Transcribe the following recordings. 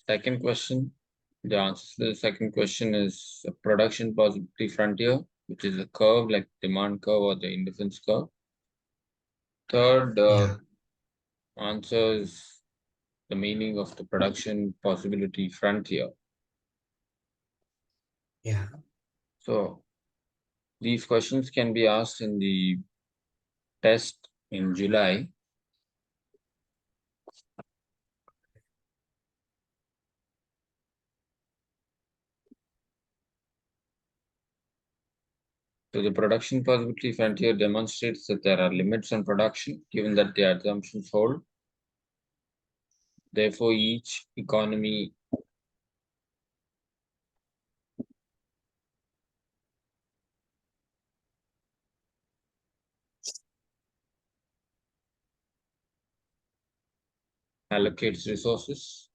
Second question. The answer to the second question is a production possibility frontier, which is a curve like demand curve or the indifference curve. Third Yeah. answer is the meaning of the production possibility frontier. Yeah. So these questions can be asked in the test in July. So the production possibility frontier demonstrates that there are limits on production given that the assumptions hold. Therefore, each economy allocates resources.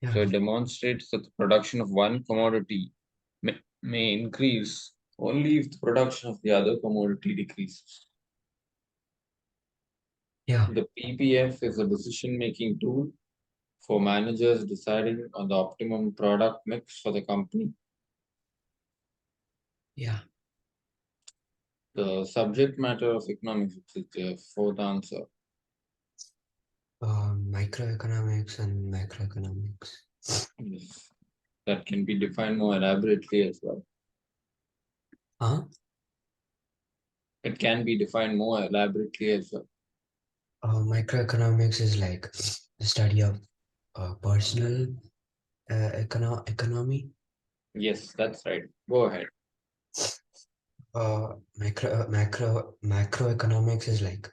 So Yeah. it demonstrates that the production of one commodity may increase only if the production of the other commodity decreases. Yeah. The PPF is a decision-making tool for managers deciding on the optimum product mix for the company. Yeah. The subject matter of economics is the fourth answer. Microeconomics and macroeconomics. Yes. That can be defined more elaborately as well. Huh? It can be defined more elaborately as well. Microeconomics is like the study of personal economy. Yes, that's right. Go ahead. Macroeconomics is like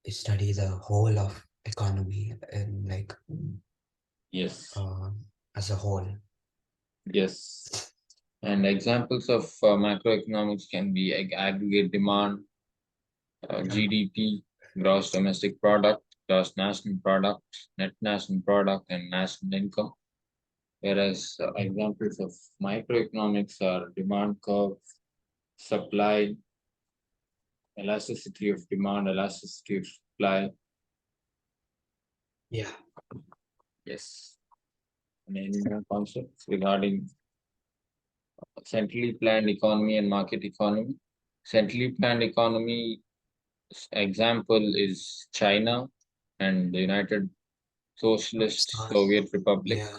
study the whole of economy and like Yes. uh, as a whole. Yes. And examples of macroeconomics can be aggregate demand, Yeah. GDP, gross domestic product, gross national product, net national product, and national income. Whereas examples of microeconomics are demand curve, supply, elasticity of demand, elasticity of supply. Yeah. Yes. And any more concepts regarding centrally planned economy and market economy? Centrally planned economy example is China and the United Socialist Pakistan. Soviet Republic. Yeah.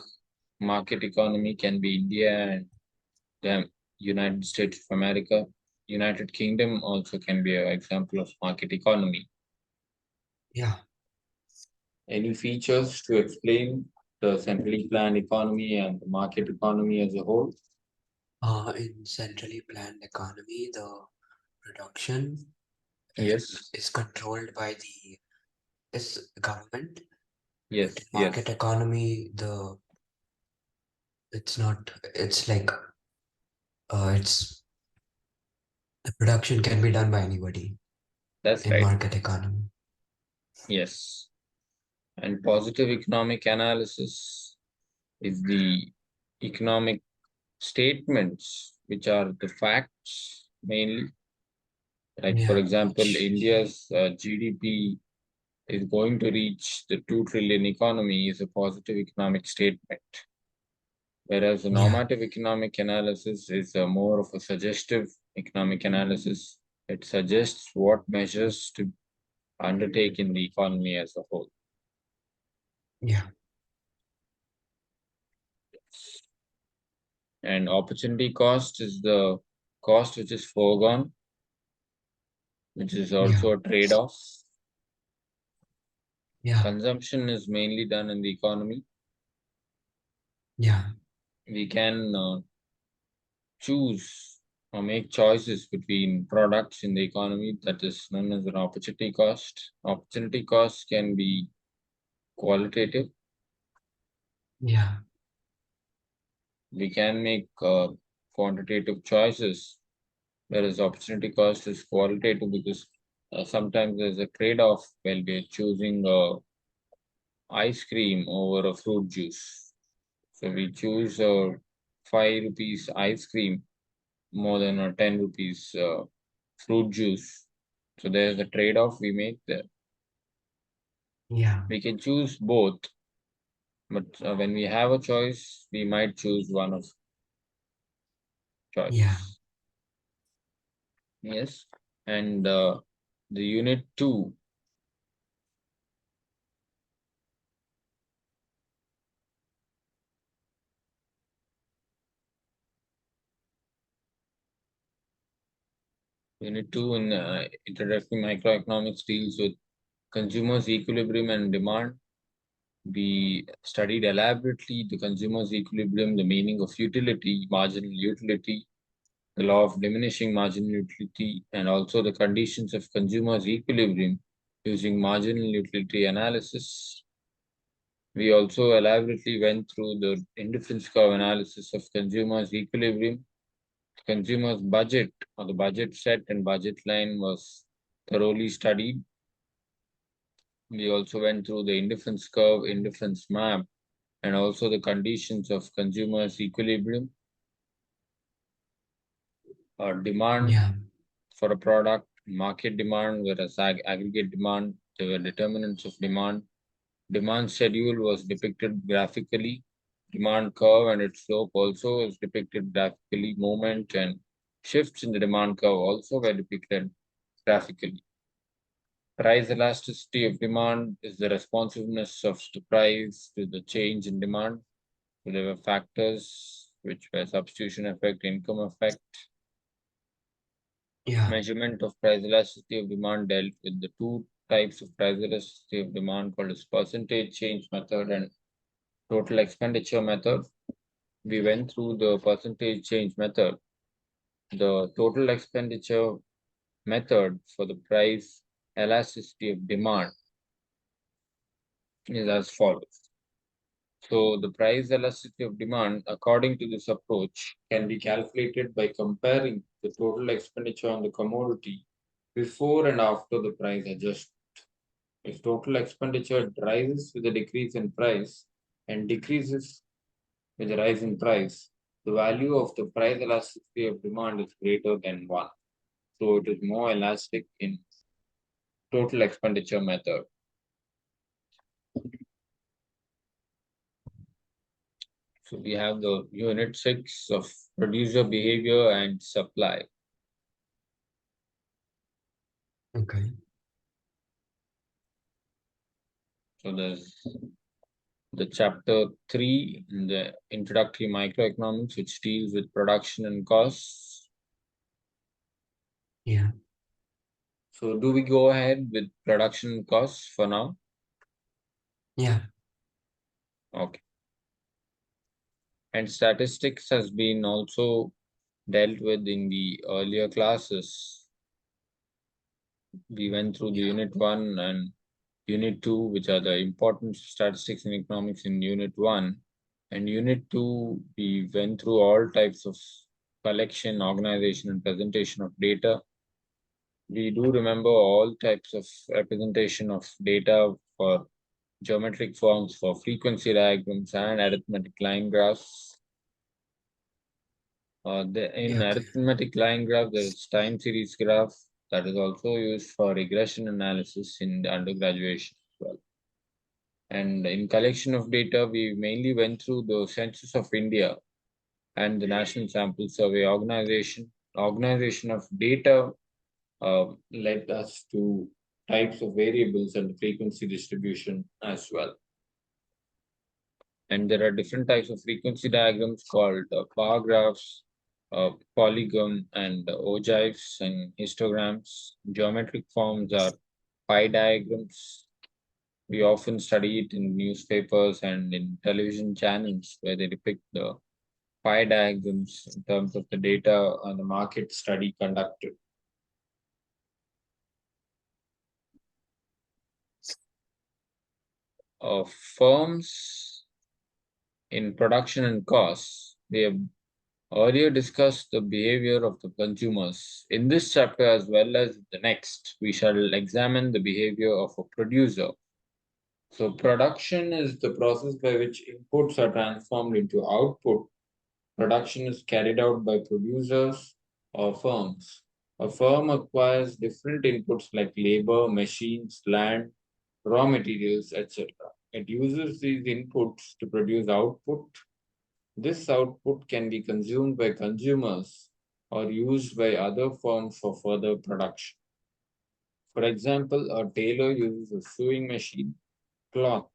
Market economy can be India and the United States of America. United Kingdom also can be an example of market economy. Yeah. Any features to explain the centrally planned economy and the market economy as a whole? In centrally planned economy, the production Yes, is controlled by the is government, but in yes, market yes, economy, the it's not. It's like it's the production can be done by anybody that's in right. market economy. Yes. And positive economic analysis is the economic statements, which are the facts mainly. Like, for Yeah, example, which India's GDP is going to reach the 2 trillion economy is a positive economic statement. Whereas the yeah, normative economic analysis is more of a suggestive economic analysis. It suggests what measures to undertake in the economy as a whole. yeah, And opportunity cost is the cost which is foregone, which is yeah, also a trade-off. yeah, Consumption is mainly done in the economy. yeah, We can choose or make choices between products in the economy that is known as an opportunity cost. Opportunity cost can be qualitative. yeah, We can make quantitative choices, whereas opportunity cost is qualitative because sometimes there's a trade-off when we're choosing ice cream over a fruit juice. So we choose a 5 rupees ice cream more than a 10 rupees fruit juice. So there's a trade-off we make there. yeah, We can choose both. But when we have a choice, we might choose one of Yeah. choice. Yes. And the unit 2, unit 2 in introductory microeconomics deals with consumers' equilibrium and demand. We studied elaborately the consumer's equilibrium, the meaning of utility, marginal utility, the law of diminishing marginal utility, and also the conditions of consumer's equilibrium using marginal utility analysis. We also elaborately went through the indifference curve analysis of consumer's equilibrium. Consumer's budget or the budget set and budget line was thoroughly studied. We also went through the indifference curve, indifference map, and also the conditions of consumer's equilibrium or demand Yeah. for a product, market demand, whereas aggregate demand, there were determinants of demand. Demand schedule was depicted graphically. Demand curve and its slope also is depicted graphically. Movement and shifts in the demand curve also were depicted graphically. Price elasticity of demand is the responsiveness of the price to the change in demand. So there were factors which were substitution effect, income effect. Yeah. Measurement of price elasticity of demand dealt with the two types of price elasticity of demand called as percentage change method and total expenditure method. We went through the percentage change method. The total expenditure method for the price elasticity of demand is as follows. So the price elasticity of demand, according to this approach, can be calculated by comparing the total expenditure on the commodity before and after the price adjustment. If total expenditure rises with a decrease in price and decreases with a rise in price, the value of the price elasticity of demand is greater than 1. So it is more elastic in total expenditure method. So we have the unit 6 of producer behavior and supply. Okay. So there's the chapter 3 in the introductory microeconomics, which deals with production and costs. Yeah. So do we go ahead with production costs for now? Yeah. Okay. And statistics has been also dealt with in the earlier classes. We went through the Yeah. unit 1 and unit 2, which are the important statistics and economics in unit 1. And unit 2, we went through all types of collection, organization, and presentation of data. We do remember all types of representation of data for geometric forms, for frequency diagrams, and arithmetic line graphs. In Yeah. Okay. arithmetic line graph, there is time series graph that is also used for regression analysis in the undergraduation as well. And in collection of data, we mainly went through the Census of India and the National Sample Survey Organization. Organization of data led us to types of variables and frequency distribution as well. And there are different types of frequency diagrams called bar graphs, polygon, and ogives and histograms. Geometric forms are pie diagrams. We often study it in newspapers and in television channels where they depict the pie diagrams in terms of the data on the market study conducted. Firms in production and costs, we have earlier discussed the behavior of the consumers. In this chapter as well as the next, we shall examine the behavior of a producer. So production is the process by which inputs are transformed into output. Production is carried out by producers or firms. A firm acquires different inputs like labor, machines, land, raw materials, etc. It uses these inputs to produce output. This output can be consumed by consumers or used by other firms for further production. For example, a tailor uses a sewing machine, cloth,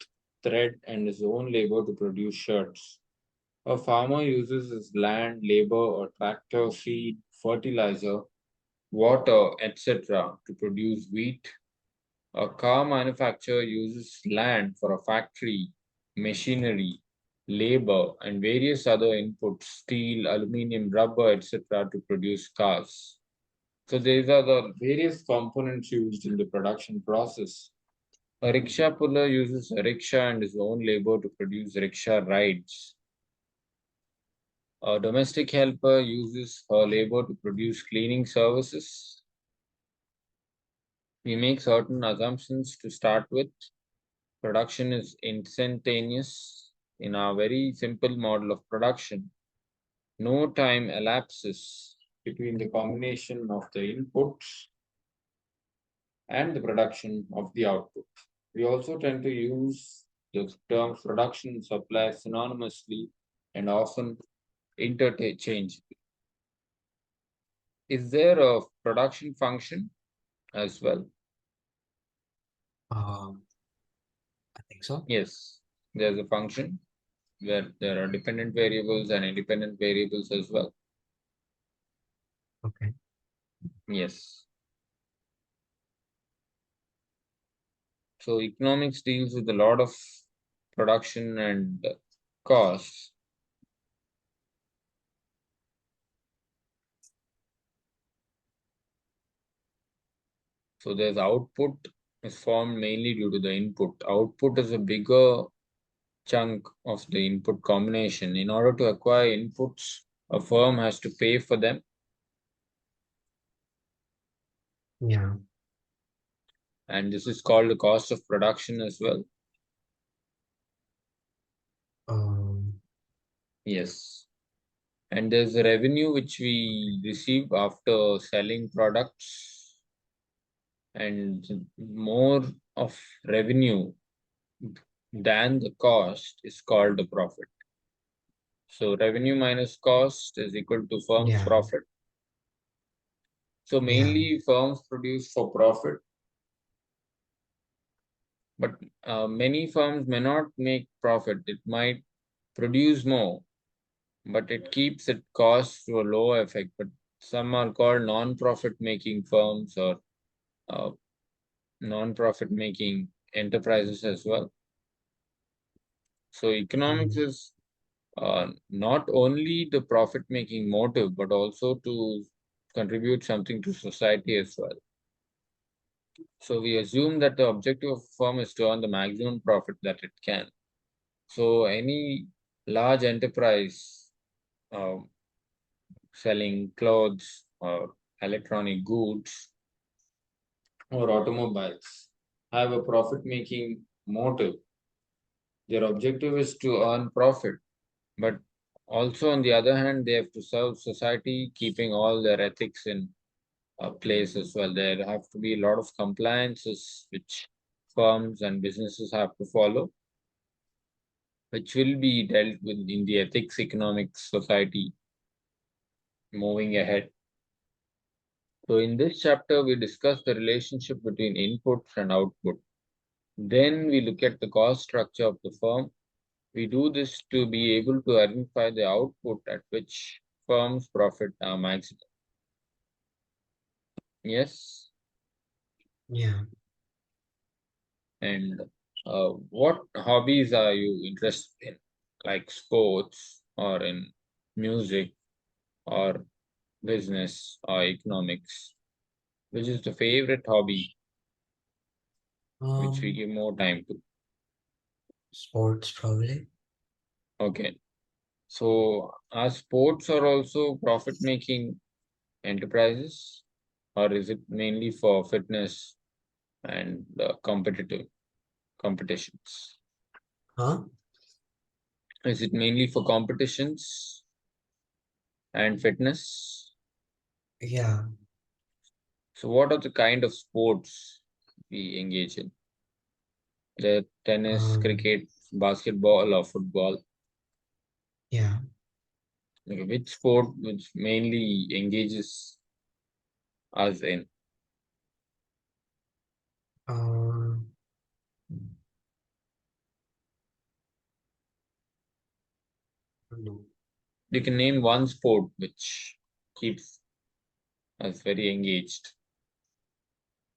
thread, and his own labor to produce shirts. A farmer uses his land, labor, or tractor, seed, fertilizer, water, etc. to produce wheat. A car manufacturer uses land for a factory, machinery, labor, and various other inputs, steel, aluminium, rubber, etc., to produce cars. So these are the various components used in the production process. A rickshaw puller uses a rickshaw and his own labor to produce rickshaw rides. A domestic helper uses her labor to produce cleaning services. We make certain assumptions to start with. Production is instantaneous. In our very simple model of production, no time elapses between the combination of the inputs and the production of the output. We also tend to use the terms production and supply synonymously and often interchangeably. Is there a production function as well? Um, I think so. Yes, there's a function where there are dependent variables and independent variables as well. Okay. Yes. So economics deals with a lot of production and costs. So there's output is formed mainly due to the input. Output is a bigger chunk of the input combination. In order to acquire inputs, a firm has to pay for them, Yeah. and this is called the cost of production as well. Um, Yes. And there's the revenue which we receive after selling products, and more of revenue than the cost is called the profit. So revenue minus cost is equal to firm's yeah. profit. So Yeah. mainly firms produce for profit, but many firms may not make profit. It might produce more, but it keeps its costs to a lower effect. But some are called non-profit making firms or uh, non-profit making enterprises as well. So economics Mm, is not only the profit making motive, but also to contribute something to society as well. So we assume that the objective of a firm is to earn the maximum profit that it can. So any large enterprise uh, selling clothes or electronic goods or automobiles have a profit making motive. Their objective is to earn profit, but also on the other hand, they have to serve society, keeping all their ethics in place as well. There have to be a lot of compliances which firms and businesses have to follow, which will be dealt with in the ethics economics society moving ahead. So in this chapter, we discuss the relationship between inputs and output. Then we look at the cost structure of the firm. We do this to be able to identify the output at which firms profit are maximum. Yes. yeah. And what hobbies are you interested in? Like sports or in music or business or economics? Which is the favorite hobby which we Um, give more time to? sports probably. Okay. So are sports are also profit-making enterprises, or is it mainly for fitness and competitive competitions? Huh? Is it mainly for competitions and fitness? Yeah. So what are the kind of sports we engage in? The tennis, Um, cricket, basketball, or football. yeah. Okay, which sport which mainly engages us in? Um, no. You can name one sport which keeps us very engaged.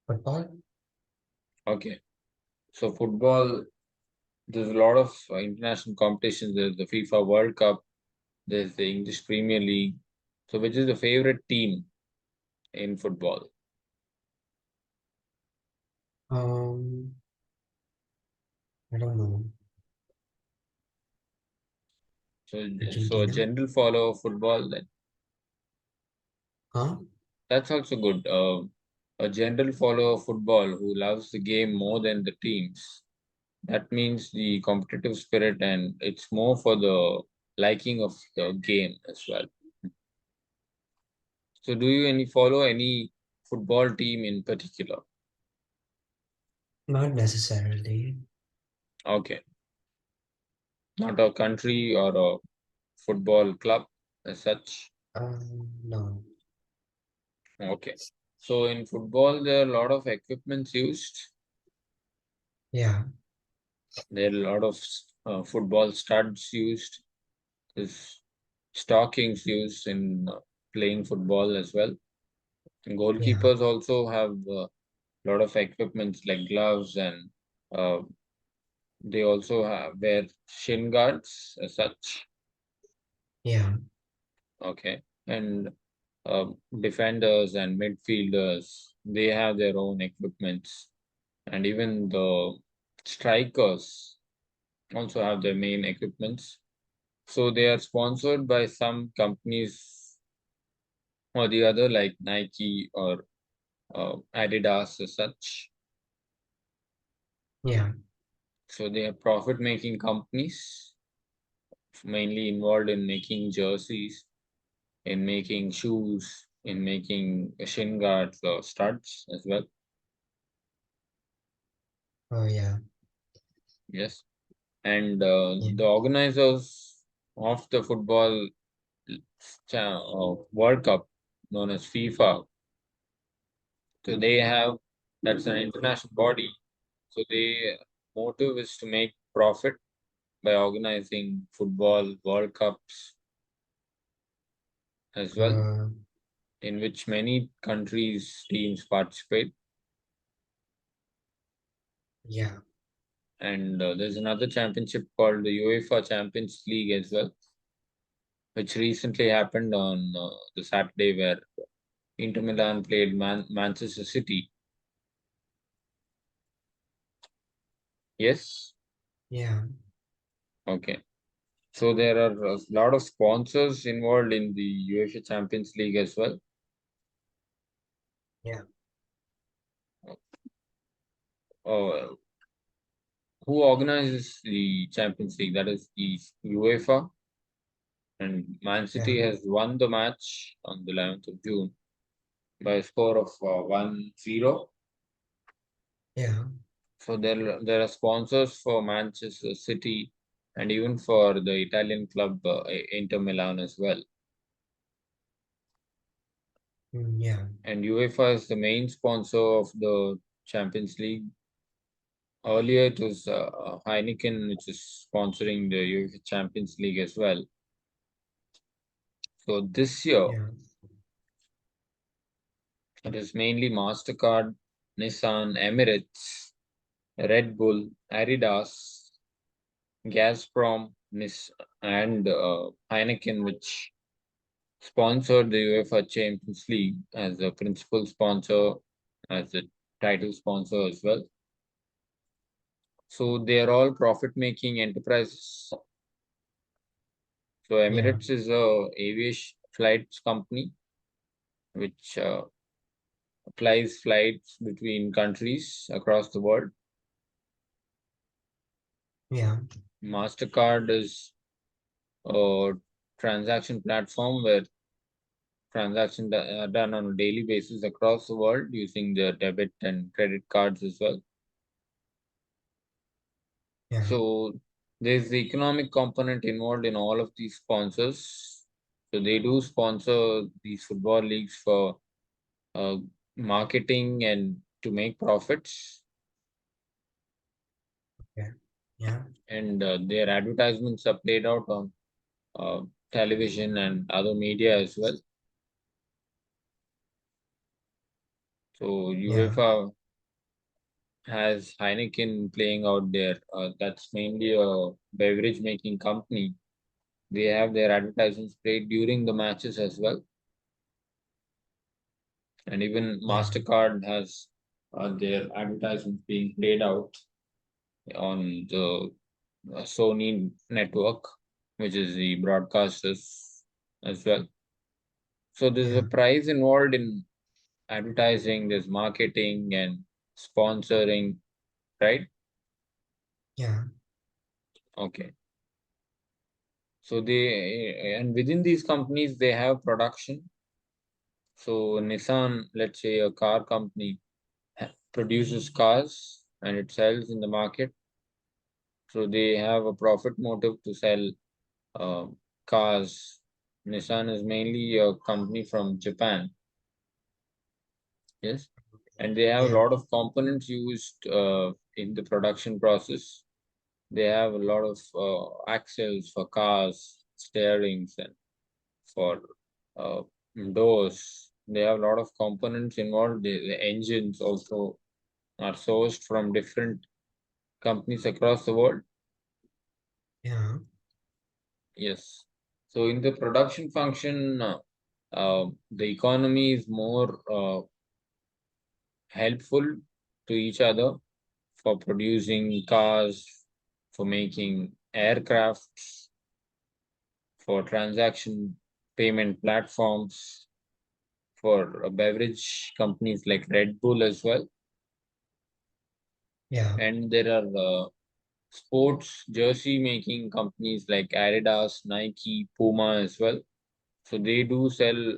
Football? Okay, so football, there's a lot of international competitions. There's the FIFA World Cup, there's the English Premier League. So, which is the favorite team in football? Um, I don't know. So a Argentina? general follower of football, Huh? that's also good. A general follower of football who loves the game more than the teams. That means the competitive spirit, and it's more for the liking of the game as well. So, do you any follow any football team in particular? Not necessarily. Okay, not a country or a football club as such. No. Okay, so in football there are a lot of equipments used. Yeah. There are a lot of football studs used. There's stockings used in playing football as well. And Yeah. goalkeepers also have a lot of equipments like gloves, and uh, they also wear shin guards as such. Yeah. Okay, and defenders and midfielders, they have their own equipments, and even the strikers also have their main equipments. So they are sponsored by some companies or the other, like Nike or Adidas as such. Yeah. So they are profit-making companies, mainly involved in making jerseys, in making shoes, in making shin guards or studs as well. Oh, yeah. Yes, and Yeah. the organizers of the football World Cup, known as FIFA, so they have, that's an international body. So their motive is to make profit by organizing football World Cups as well, Uh, in which many countries teams participate. yeah. And there's another championship called the UEFA Champions League as well, which recently happened on the Saturday, where Inter Milan played Manchester City. Yes, Yeah. okay. So there are a lot of sponsors involved in the UEFA Champions League as well. Yeah. Uh, who organizes the Champions League? That is the UEFA, and Man Yeah. City has won the match on the 11th of June by a score of 1-0. Yeah. So there are sponsors for Manchester City and even for the Italian club Inter Milan as well. Yeah. And UEFA is the main sponsor of the Champions League. Earlier, it was Heineken, which is sponsoring the UEFA Champions League as well. So this year, Yeah. it is mainly Mastercard, Nissan, Emirates, Red Bull, Adidas, Gazprom, and Heineken, which sponsored the UEFA Champions League as a principal sponsor, as a title sponsor as well. So they are all profit-making enterprises. So Yeah. Emirates is a aviation flights company which flies flights between countries across the world. Yeah. Mastercard is a transaction platform where transactions are done on a daily basis across the world using the debit and credit cards as well. Yeah. So there's the economic component involved in all of these sponsors. So they do sponsor these football leagues for uh, marketing and to make profits. Yeah. Yeah. And their advertisements are played out on uh, television and other media as well. So Yeah. UEFA has Heineken playing out there. That's mainly a beverage making company. They have their advertisements played during the matches as well. And even Yeah. MasterCard has their advertisements being played out on the Sony network, which is the broadcasters as well. So there's a Yeah. price involved in advertising, there's marketing and sponsoring, right? Yeah. Okay. So and within these companies, they have production. So Nissan, let's say a car company, produces cars and it sells in the market. So they have a profit motive to sell uh, cars. Nissan is mainly a company from Japan, yes, and they have a Yeah. lot of components used in the production process. They have a lot of axles for cars, steerings, and for uh, doors. They have a lot of components involved. The engines also are sourced from different companies across the world. Yeah. Yes. So in the production function, the economy is more helpful to each other for producing cars, for making aircrafts, for transaction payment platforms, for beverage companies like Red Bull as well. Yeah. And there are sports jersey making companies like Adidas, Nike, Puma as well. So they do sell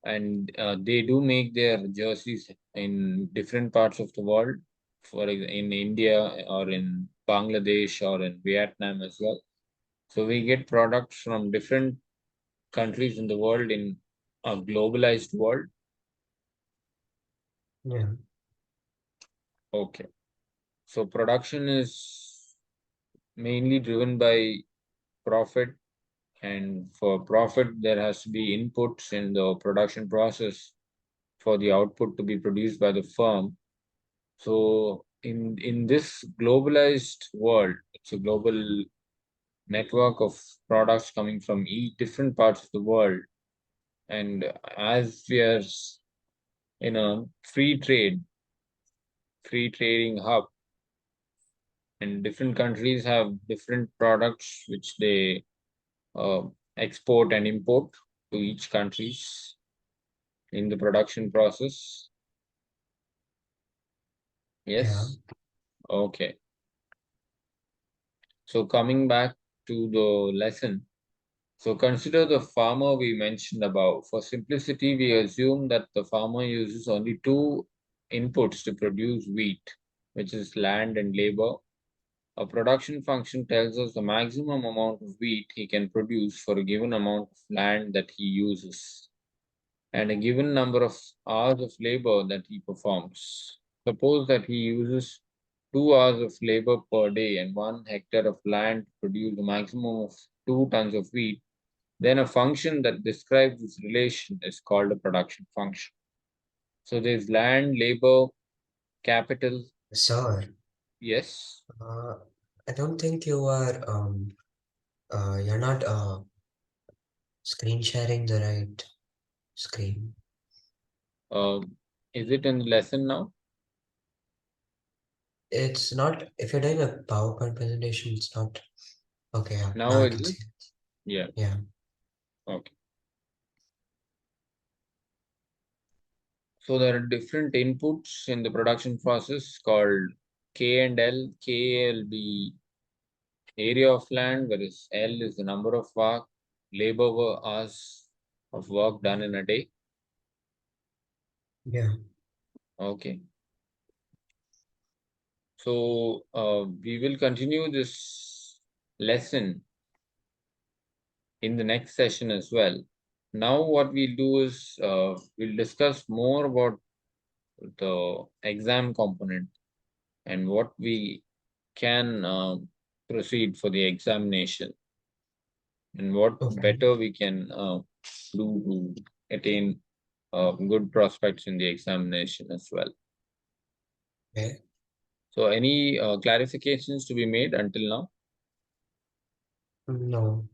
and they do make their jerseys in different parts of the world, in India or in Bangladesh or in Vietnam as well. So we get products from different countries in the world in a globalized world. Yeah. Okay. So production is mainly driven by profit, and for profit, there has to be inputs in the production process for the output to be produced by the firm. So in this globalized world, it's a global network of products coming from each different parts of the world. And as we are in a free trading hub, and different countries have different products which they uh, export and import to each countries in the production process. Yeah. Yes. Okay. So coming back to the lesson. So consider the farmer we mentioned above. For simplicity, we assume that the farmer uses only two inputs to produce wheat, which is land and labor. A production function tells us the maximum amount of wheat he can produce for a given amount of land that he uses, and a given number of hours of labor that he performs. Suppose that he uses 2 hours of labor per day and 1 hectare of land to produce a maximum of 2 tons of wheat. Then a function that describes this relation is called a production function. So there's land, labor, capital. Sir, Yes. uh, I don't think you're not screen sharing the right screen. Uh, is it in the lesson now? It's not, if you're doing a PowerPoint presentation, it's not. Okay, yeah. Now Now I is can it? see it. Yeah. Yeah. Okay. So there are different inputs in the production process called K and L. K will be area of land, whereas L is the number of labor hours of work done in a day. Yeah. Okay. So we will continue this lesson in the next session as well. Now what we'll do is we'll discuss more about the exam component and what we can proceed for the examination and what Okay. better we can do to attain good prospects in the examination as well. Okay. So any clarifications to be made until now? No.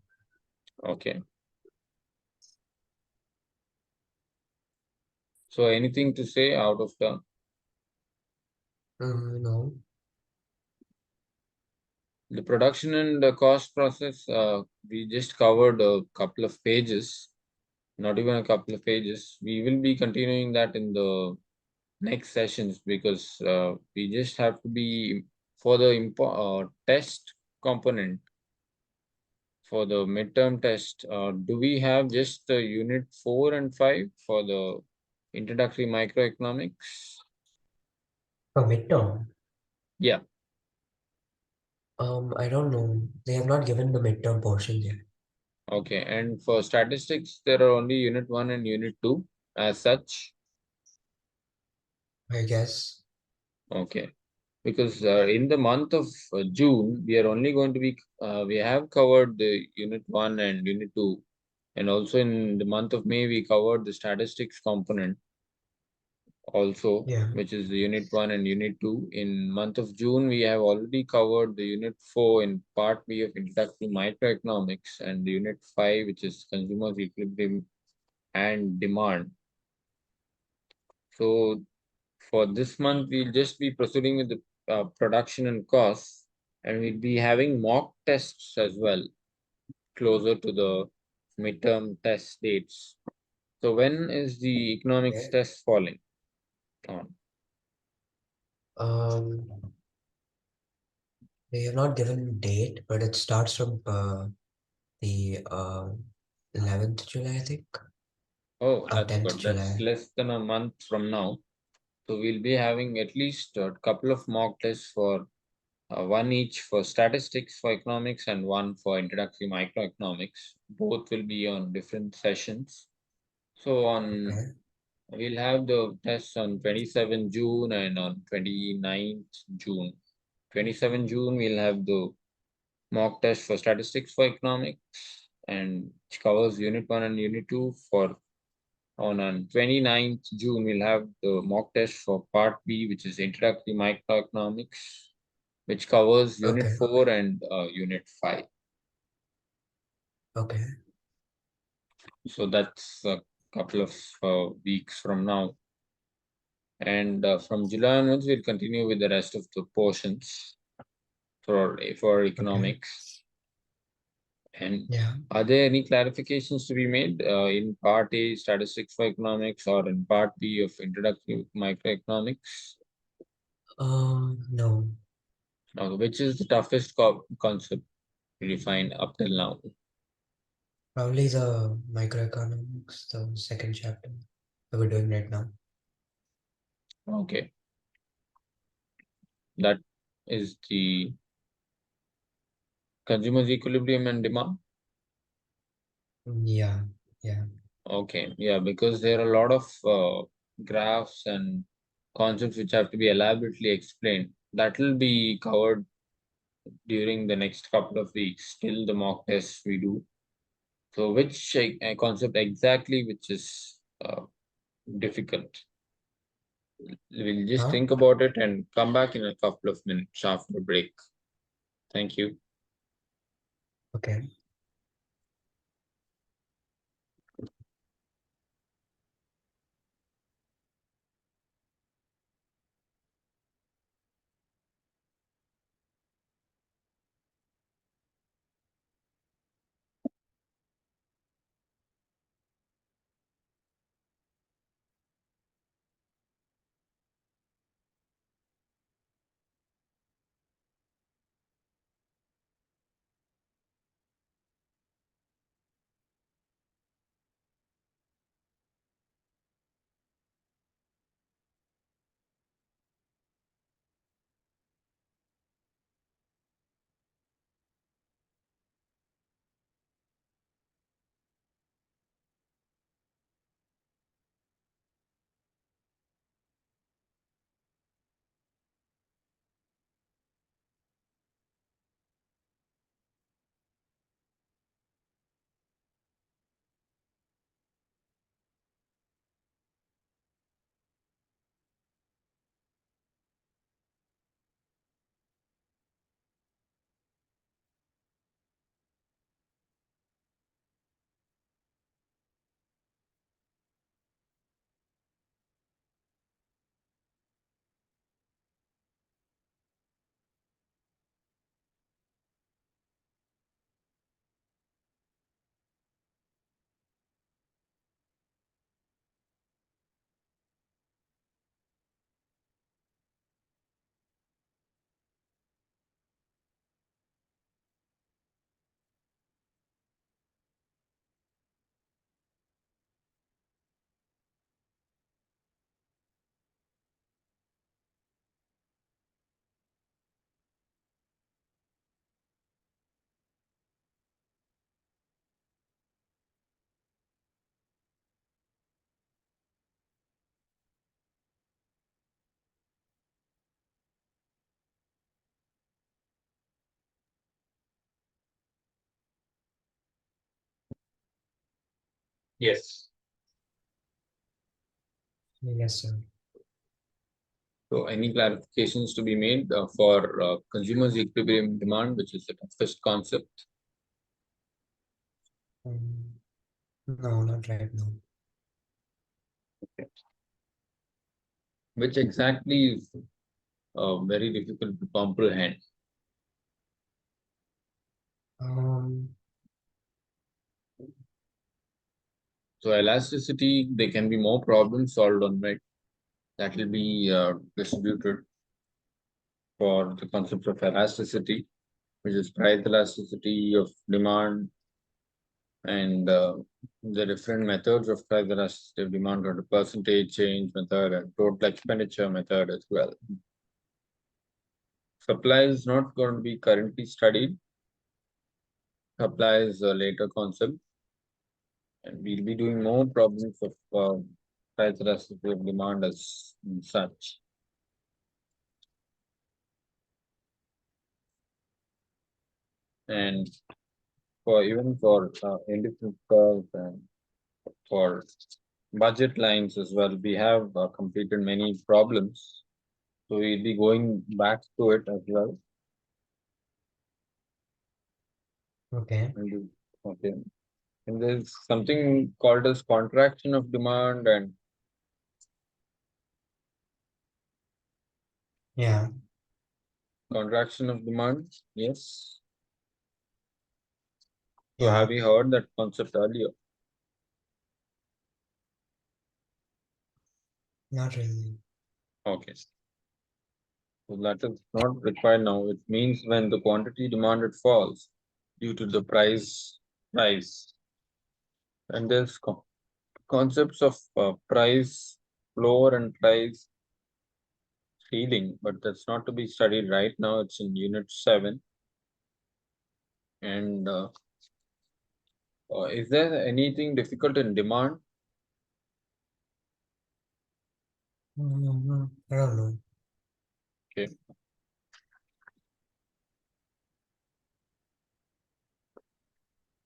Okay. So anything to say out of the No. production and the cost process? We just covered a couple of pages, not even a couple of pages. We will be continuing that in the next sessions because we just have to be for the test component for the midterm test. Do we have just unit 4 and 5 for the introductory microeconomics? For midterm. Yeah. I don't know. They have not given the midterm portion yet, Okay. And for statistics, there are only unit 1 and unit 2 as such. I guess. Okay. Because in the month of June, we are only going to be, we have covered the unit 1 and unit 2. And also in the month of May, we covered the statistics component also, Yeah. which is the unit 1 and unit 2. In month of June, we have already covered the unit 4 in part B of introductory microeconomics and the unit 5, which is consumer equilibrium and demand. So for this month, we'll just be proceeding with the production and costs, and we'll be having mock tests as well closer to the midterm test dates. So when is the economics Okay. test falling on? Um, they have not given date, but it starts from the 11th July, I think, Oh, or that's 10th good. That's July. less than a month from now. So we'll be having at least a couple of mock tests for one each for statistics for economics and one for introductory microeconomics. Both will be on different sessions. So on Okay. we'll have the tests on 27 June and on 29th June. 27 June we'll have the mock test for statistics for economics and which covers unit 1 and unit 2 for on 29th June, we'll have the mock test for part B, which is introductory microeconomics, which covers unit Okay. 4 and unit 5. Okay. So that's a couple of weeks from now. And from July onwards, we'll continue with the rest of the portions for Okay. economics. And Yeah. are there any clarifications to be made in part A, statistics for economics, or in part B of introductory microeconomics? No. Which is the toughest concept to define up till now? Probably the microeconomics, the second chapter that we're doing right now. Okay, that is the consumer's equilibrium and demand. Yeah. Yeah. Okay, yeah, because there are a lot of graphs and concepts which have to be elaborately explained. That will be covered during the next couple of weeks till the mock tests we do. So, which concept exactly which is difficult? We'll just Huh? think about it and come back in a couple of minutes after the break. Thank you. Okay. Yes. Yes, sir. So any clarifications to be made for consumers equilibrium demand, which is the toughest concept, Um, no, not right now. which exactly is very difficult to comprehend. Um, So elasticity, there can be more problems solved on it. That will be distributed for the concept of elasticity, which is price elasticity of demand and the different methods of price elasticity of demand, or the percentage change method and total expenditure method as well. Supply is not going to be currently studied. Supply is a later concept, and we'll be doing more problems of price elasticity of demand as such. And for even for indifference curves and for budget lines as well, we have completed many problems. So we'll be going back to it as well. okay. Okay. And there's something called as contraction of demand and Yeah, contraction of demand. Yes. So yeah, have you heard that concept earlier? not really. Okay. So that is not required now. It means when the quantity demanded falls due to the price. And there's concepts of price floor and price ceiling, but that's not to be studied right now. It's in unit 7. And is there anything difficult in demand? I don't know. Okay.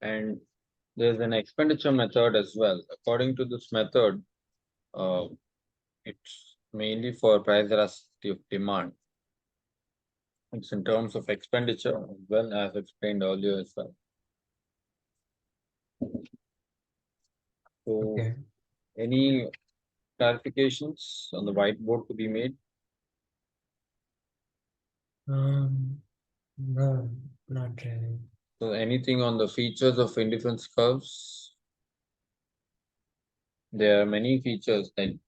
And there's an expenditure method as well. According to this method, uh, it's mainly for price elasticity of demand. It's in terms of expenditure as well as explained earlier as well. So, Okay. any clarifications on the whiteboard to be made? No, not really. So, anything on the features of indifference curves? There are many features that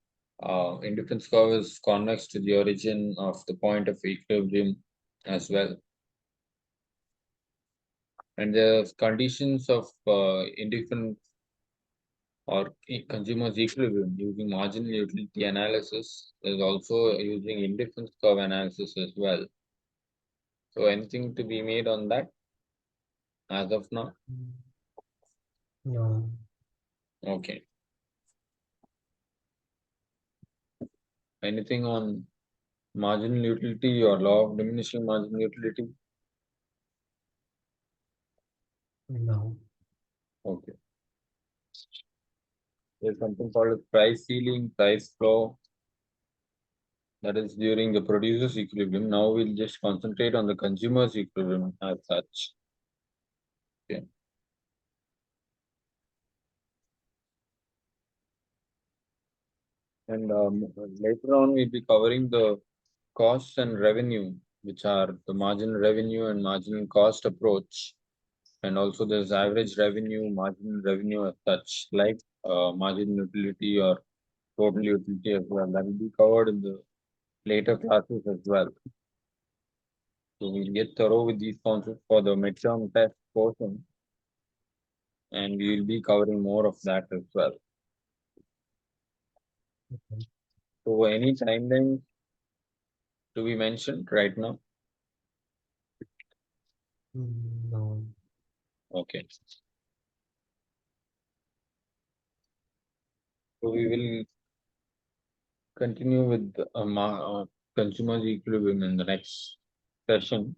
indifference curve is convex to the origin of the point of equilibrium as well. And the conditions of indifference or consumers equilibrium using marginal utility analysis. There's also using indifference curve analysis as well. So anything to be made on that as of now? No. Okay. Anything on marginal utility or law of diminishing marginal utility? No. Okay. There's something called as price ceiling, price floor. That is during the producer's equilibrium. Now we'll just concentrate on the consumer's equilibrium as such. Okay. And later on, we'll be covering the costs and revenue, which are the marginal revenue and marginal cost approach. And also there's average revenue, marginal revenue as such, like marginal utility or total utility as well. That will be covered in the later classes as well. So we'll get thorough with these concepts for the midterm test portion, and we will be covering more of that as well. Okay. So any timeline to be mentioned right now? No. Okay. So we will continue with consumers equilibrium in the next session,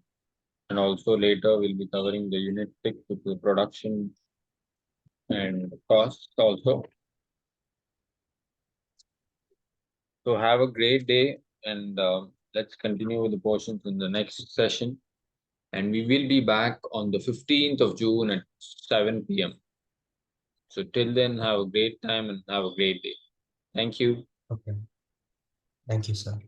and also later we'll be covering the unit 6, which is production and costs also. So have a great day, and let's continue with the portions in the next session. And we will be back on the 15th of June at 7 p.m. So till then, have a great time and have a great day. Thank you. Okay. Thank you, sir.